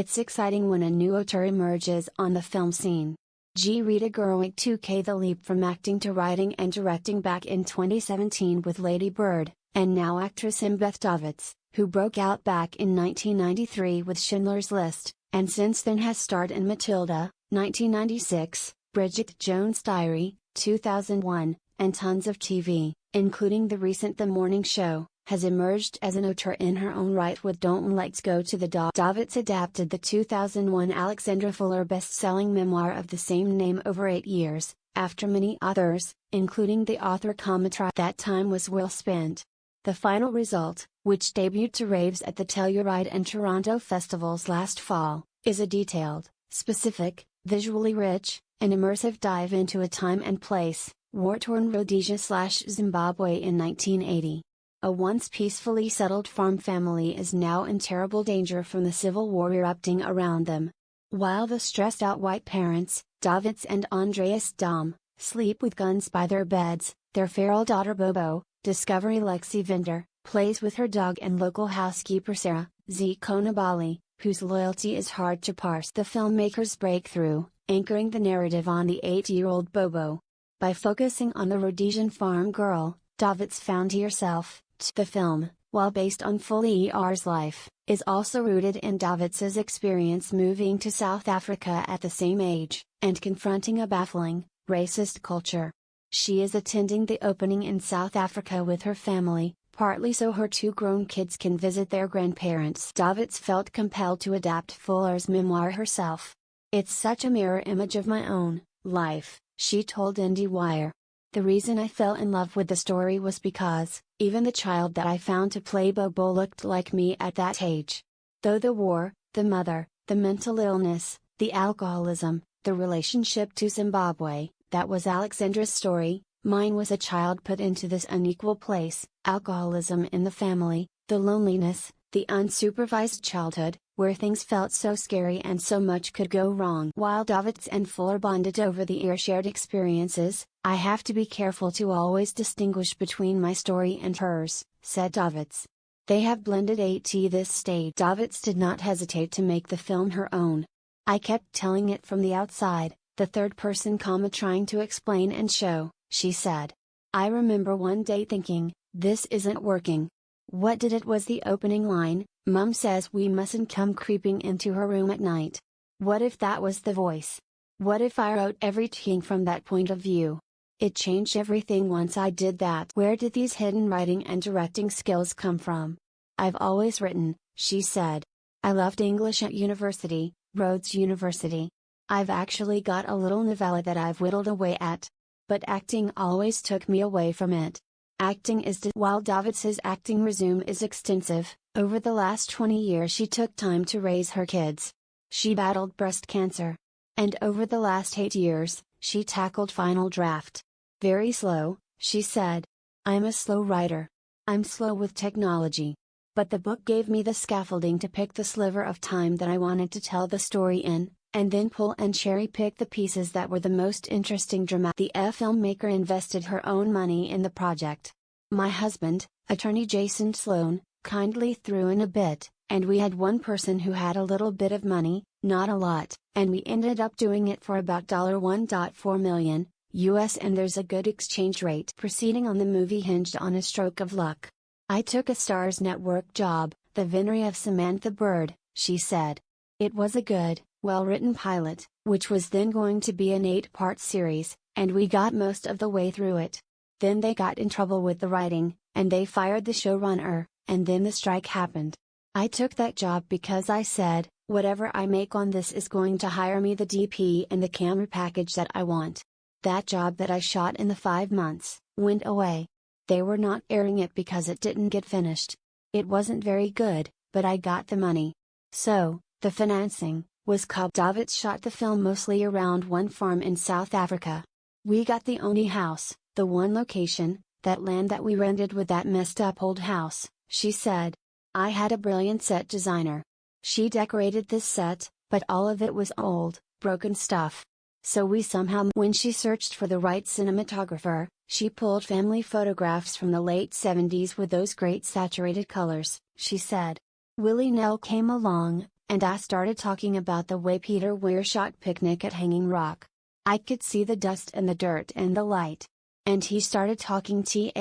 It's exciting when a new auteur emerges on the film scene. Rita Gerwig 2K the leap from acting to writing and directing back in 2017 with Lady Bird, and now actress Embeth Davidtz, who broke out back in 1993 with Schindler's List, and since then has starred in Matilda, 1996, Bridget Jones' Diary, 2001, and tons of TV, including the recent The Morning Show, has emerged as an auteur in her own right with Don't Let's Go to the Dog. Davidtz adapted the 2001 Alexandra Fuller best-selling memoir of the same name over 8 years, after many authors, including the author commentary that time was well spent. The final result, which debuted to raves at the Telluride and Toronto festivals last fall, is a detailed, specific, visually rich, and immersive dive into a time and place, war-torn Rhodesia/Zimbabwe in 1980. A once peacefully settled farm family is now in terrible danger from the civil war erupting around them. While the stressed-out white parents, Davidtz and Andreas Dom, sleep with guns by their beds, their feral daughter Bobo, Discovery Lexi Vinder, plays with her dog and local housekeeper Sarah, Z. Konabali, whose loyalty is hard to parse. The filmmaker's breakthrough, anchoring the narrative on the 8-year-old Bobo. By focusing on the Rhodesian farm girl, Davidtz found herself. The film, while based on Fuller's life, is also rooted in Davids's experience moving to South Africa at the same age, and confronting a baffling, racist culture. She is attending the opening in South Africa with her family, partly so her 2 grown kids can visit their grandparents. Davidtz felt compelled to adapt Fuller's memoir herself. "It's such a mirror image of my own life," she told IndieWire. "The reason I fell in love with the story was because, even the child that I found to play Bobo looked like me at that age. Though the war, the mother, the mental illness, the alcoholism, the relationship to Zimbabwe, that was Alexandra's story, mine was a child put into this unequal place, alcoholism in the family, the loneliness, the unsupervised childhood, where things felt so scary and so much could go wrong." While Davidtz and Fuller bonded over the shared experiences, "I have to be careful to always distinguish between my story and hers," said Davidtz. "They have blended at this stage." Davidtz did not hesitate to make the film her own. "I kept telling it from the outside, the third-person comma trying to explain and show," she said. "I remember one day thinking, this isn't working. What did it was the opening line, Mum says we mustn't come creeping into her room at night. What if that was the voice? What if I wrote everything from that point of view? It changed everything once I did that." Where did these hidden writing and directing skills come from? "I've always written," she said. "I loved English at university, Rhodes University. I've actually got a little novella that I've whittled away at. But acting always took me away from it. Acting is While Davidtz's acting resume is extensive, over the last 20 years she took time to raise her kids. She battled breast cancer. And over the last 8 years, she tackled Final Draft. "Very slow," she said. "I'm a slow writer. I'm slow with technology. But the book gave me the scaffolding to pick the sliver of time that I wanted to tell the story in, and then pull and cherry-pick the pieces that were the most interesting dramatic." The filmmaker invested her own money in the project. "My husband, attorney Jason Sloan, kindly threw in a bit, and we had one person who had a little bit of money, not a lot, and we ended up doing it for about $1.4 million US, and there's a good exchange rate." Proceeding on the movie hinged on a stroke of luck. "I took a Starz Network job, the Venery of Samantha Bird," she said. "It was a good, well-written pilot, which was then going to be an 8-part series, and we got most of the way through it. Then they got in trouble with the writing, and they fired the showrunner, and then the strike happened. I took that job because I said, whatever I make on this is going to hire me the DP and the camera package that I want. That job that I shot in the 5 months, went away. They were not airing it because it didn't get finished. It wasn't very good, but I got the money. So, the financing was cut." Davidtz shot the film mostly around one farm in South Africa. "We got the only house, the one location, that land that we rented with that messed up old house," she said. "I had a brilliant set designer. She decorated this set, but all of it was old, broken stuff. So we somehow." When she searched for the right cinematographer, she pulled family photographs from the late 70s with those great saturated colors, she said. Willie Nell came along, And I started talking about the way Peter Weir shot Picnic at Hanging Rock. I could see the dust and the dirt and the light. And he started talking the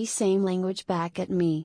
same language back at me.